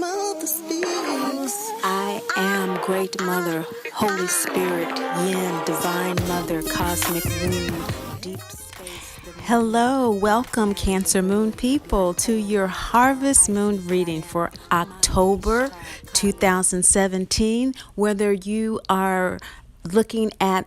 mother speaks. I am Great Mother, Holy Spirit, Yin, Divine Mother, Cosmic Womb, Deep Space. Hello, welcome Cancer Moon people to your Harvest Moon reading for October 2017. Whether you are looking at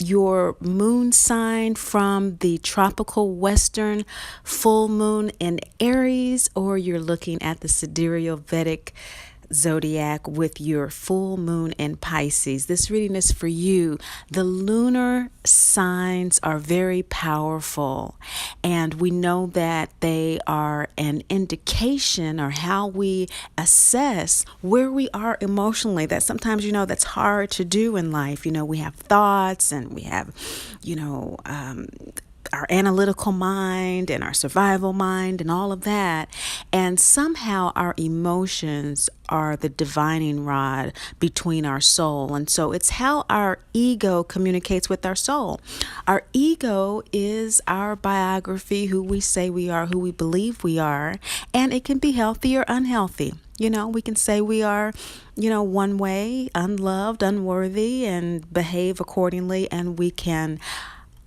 your moon sign from the tropical western full moon in Aries, or you're looking at the sidereal Vedic zodiac with your full moon in Pisces. This reading is for you. The lunar signs are very powerful, and we know that they are an indication or how we assess where we are emotionally. That sometimes, that's hard to do in life. We have thoughts and we have, our analytical mind and our survival mind and all of that. And somehow our emotions are the divining rod between our soul. And so it's how our ego communicates with our soul. Our ego is our biography, who we say we are, who we believe we are, and it can be healthy or unhealthy. We can say we are, one way, unloved, unworthy, and behave accordingly, and we can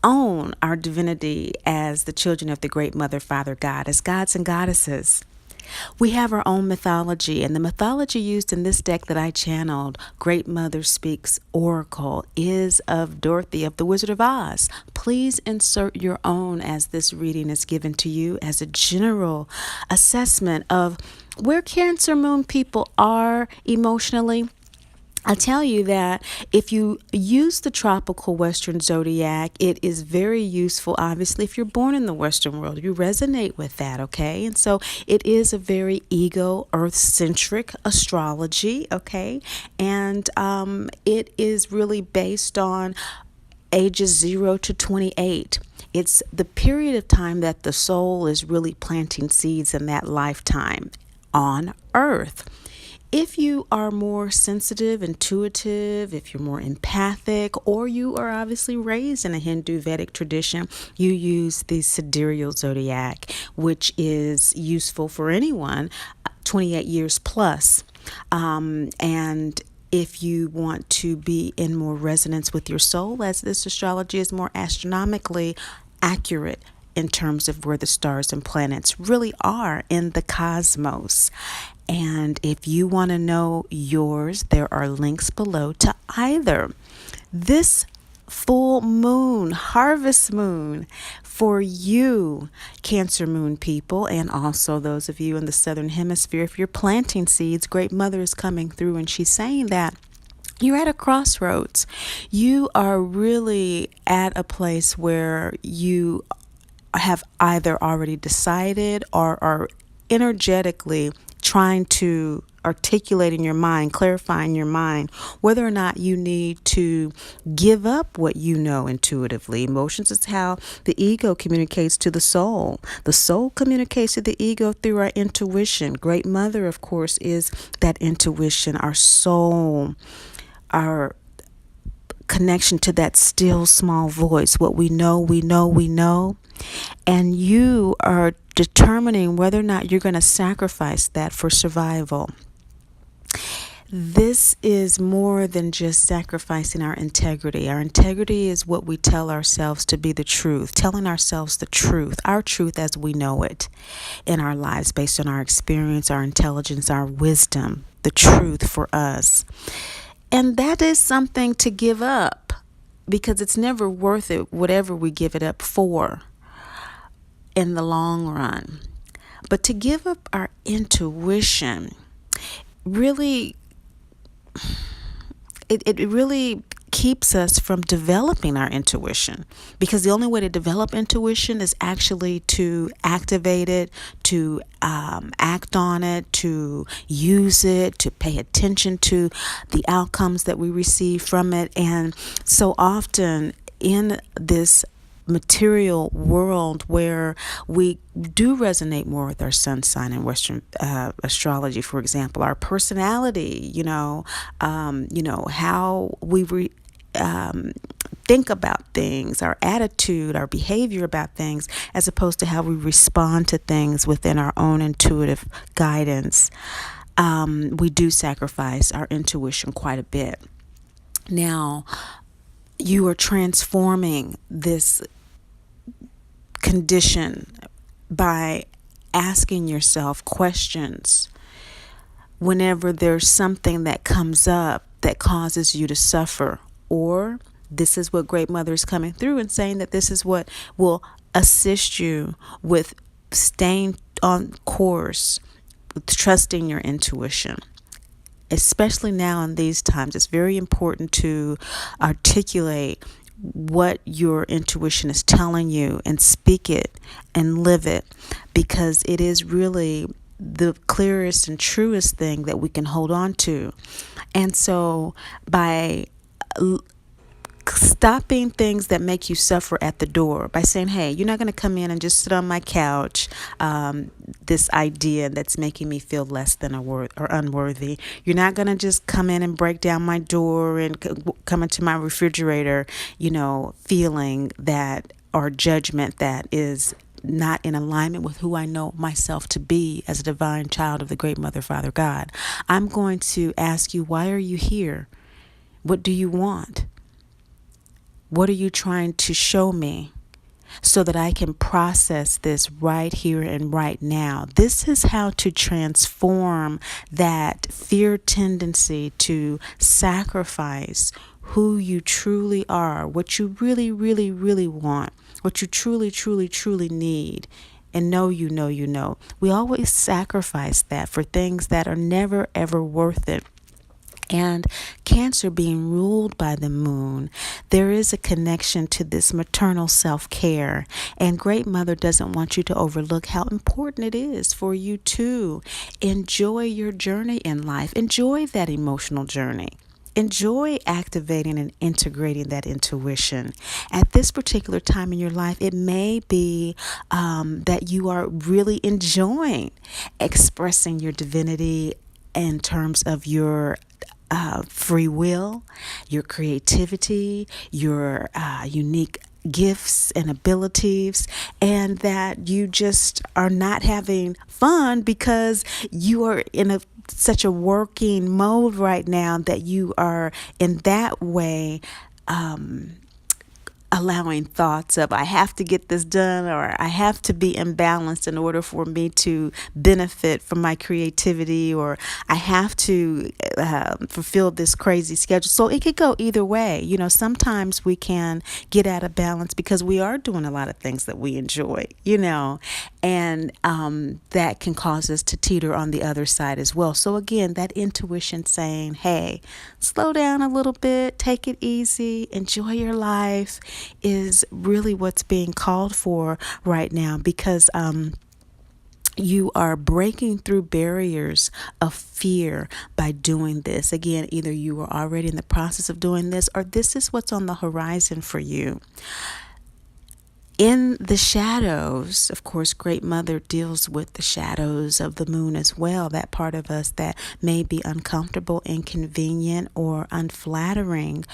own our divinity as the children of the great Mother, Father, God, as gods and goddesses. We have our own mythology, and the mythology used in this deck that I channeled, Great Mother Speaks Oracle, is of Dorothy of the Wizard of Oz. Please insert your own as this reading is given to you as a general assessment of where Cancer Moon people are emotionally. I'll tell you that if you use the tropical Western zodiac, it is very useful. Obviously, if you're born in the Western world, you resonate with that, okay? And so it is a very ego, earth-centric astrology, okay? And it is really based on ages 0 to 28. It's the period of time that the soul is really planting seeds in that lifetime on Earth. If you are more sensitive, intuitive, if you're more empathic, or you are obviously raised in a Hindu Vedic tradition, you use the sidereal zodiac, which is useful for anyone 28 years plus. And if you want to be in more resonance with your soul, as this astrology is more astronomically accurate in terms of where the stars and planets really are in the cosmos. And if you want to know yours, there are links below to either. This full moon, harvest moon, for you, Cancer Moon people, and also those of you in the Southern Hemisphere, if you're planting seeds, Great Mother is coming through, and she's saying that you're at a crossroads. You are really at a place where you have either already decided or are energetically trying to articulate in your mind, clarify in your mind, whether or not you need to give up what you know intuitively. Emotions is how the ego communicates to the soul. The soul communicates to the ego through our intuition. Great Mother, of course, is that intuition, our soul, our connection to that still small voice. What we know, we know, we know. And you are determining whether or not you're going to sacrifice that for survival. This is more than just sacrificing our integrity. Our integrity is what we tell ourselves to be the truth, telling ourselves the truth, our truth as we know it in our lives based on our experience, our intelligence, our wisdom, the truth for us. And that is something to give up, because it's never worth it, whatever we give it up for in the long run. But to give up our intuition really, it really keeps us from developing our intuition, because the only way to develop intuition is actually to activate it, to act on it, to use it, to pay attention to the outcomes that we receive from it. And so often in this material world where we do resonate more with our sun sign in Western astrology, for example, our personality, how we think about things, our attitude, our behavior about things, as opposed to how we respond to things within our own intuitive guidance. we do sacrifice our intuition quite a bit. Now, you are transforming this condition by asking yourself questions whenever there's something that comes up that causes you to suffer. Or this is what Great Mother is coming through and saying that this is what will assist you with staying on course, with trusting your intuition. Especially now in these times, it's very important to articulate what your intuition is telling you and speak it and live it, because it is really the clearest and truest thing that we can hold on to. And so by stopping things that make you suffer at the door, by saying, hey, you're not going to come in and just sit on my couch, this idea that's making me feel less than or unworthy. You're not going to just come in and break down my door and come into my refrigerator, feeling that, or judgment that is not in alignment with who I know myself to be as a divine child of the Great Mother, Father, God. I'm going to ask you, why are you here? What do you want? What are you trying to show me so that I can process this right here and right now? This is how to transform that fear tendency to sacrifice who you truly are, what you really, really, really want, what you truly, truly, truly need. And know. We always sacrifice that for things that are never, ever worth it. And Cancer being ruled by the moon, there is a connection to this maternal self-care. And Great Mother doesn't want you to overlook how important it is for you to enjoy your journey in life. Enjoy that emotional journey. Enjoy activating and integrating that intuition. At this particular time in your life, it may be that you are really enjoying expressing your divinity in terms of your free will, your creativity, your unique gifts and abilities, and that you just are not having fun because you are in such a working mode right now that you are in that way allowing thoughts of, I have to get this done, or I have to be imbalanced in order for me to benefit from my creativity, or I have to fulfill this crazy schedule. So it could go either way. Sometimes we can get out of balance because we are doing a lot of things that we enjoy, and that can cause us to teeter on the other side as well. So again, that intuition saying, hey, slow down a little bit, take it easy, enjoy your life, is really what's being called for right now, because you are breaking through barriers of fear by doing this. Again, either you are already in the process of doing this, or this is what's on the horizon for you. In the shadows, of course, Great Mother deals with the shadows of the moon as well, that part of us that may be uncomfortable, inconvenient, or unflattering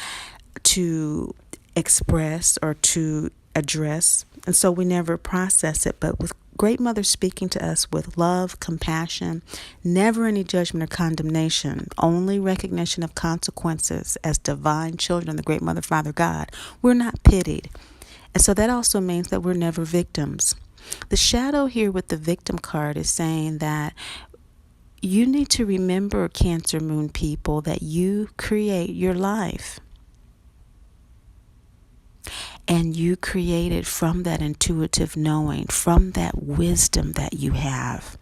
to express or to address. And so we never process it. But with Great Mother speaking to us with love, compassion, never any judgment or condemnation, only recognition of consequences as divine children of the Great Mother, Father, God, we're not pitied. And so that also means that we're never victims. The shadow here with the victim card is saying that you need to remember, Cancer Moon people, that you create your life. And you create it from that intuitive knowing, from that wisdom that you have.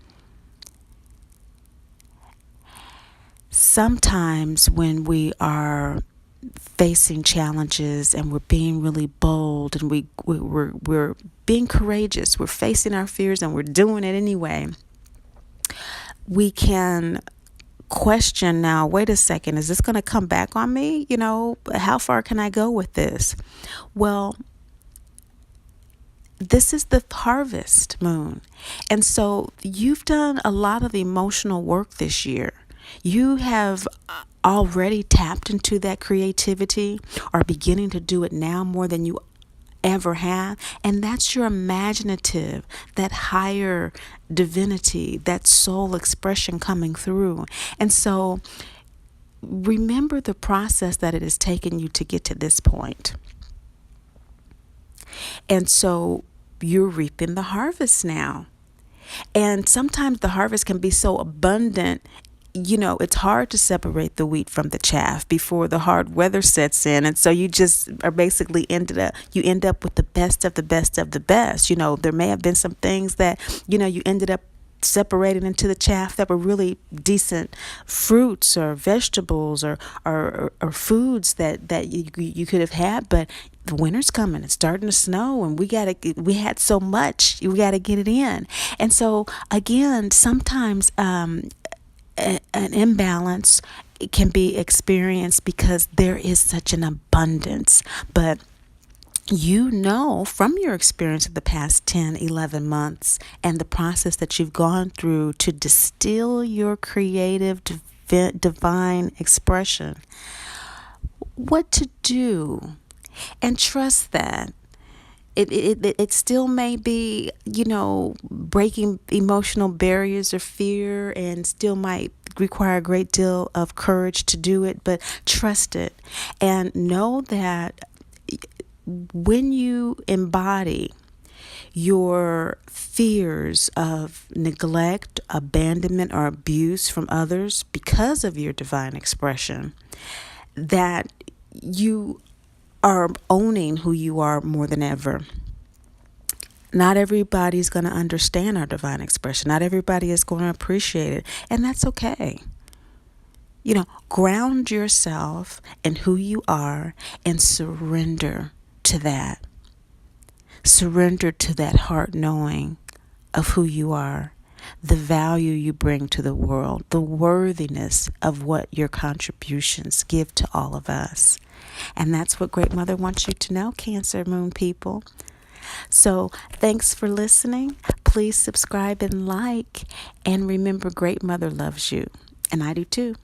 Sometimes when we are facing challenges and we're being really bold and we're being courageous, we're facing our fears and we're doing it anyway, we can question now, wait a second, is this going to come back on me? How far can I go with this? Well, this is the harvest moon. And so you've done a lot of emotional work this year. You have already tapped into that creativity, or beginning to do it now more than you ever have. And that's your imaginative, that higher divinity, that soul expression coming through. And so remember the process that it has taken you to get to this point. And so you're reaping the harvest now. And sometimes the harvest can be so abundant, it's hard to separate the wheat from the chaff before the hard weather sets in. And so you just are basically you end up with the best of the best of the best. There may have been some things that, you ended up separated into the chaff that were really decent fruits or vegetables or foods that you could have had, but the winter's coming, it's starting to snow, and we had so much, we got to get it in. And so again, sometimes an imbalance can be experienced because there is such an abundance. But from your experience of the past 10, 11 months and the process that you've gone through to distill your creative divine expression, what to do. And trust that it still may be, breaking emotional barriers or fear, and still might require a great deal of courage to do it, but trust it and know that when you embody your fears of neglect, abandonment, or abuse from others because of your divine expression, that you are owning who you are more than ever. Not everybody's going to understand our divine expression. Not everybody is going to appreciate it. And that's okay. Ground yourself in who you are and surrender to that. Surrender to that heart knowing of who you are, the value you bring to the world, the worthiness of what your contributions give to all of us. And that's what Great Mother wants you to know, Cancer Moon people. So thanks for listening. Please subscribe and like. And remember, Great Mother loves you. And I do too.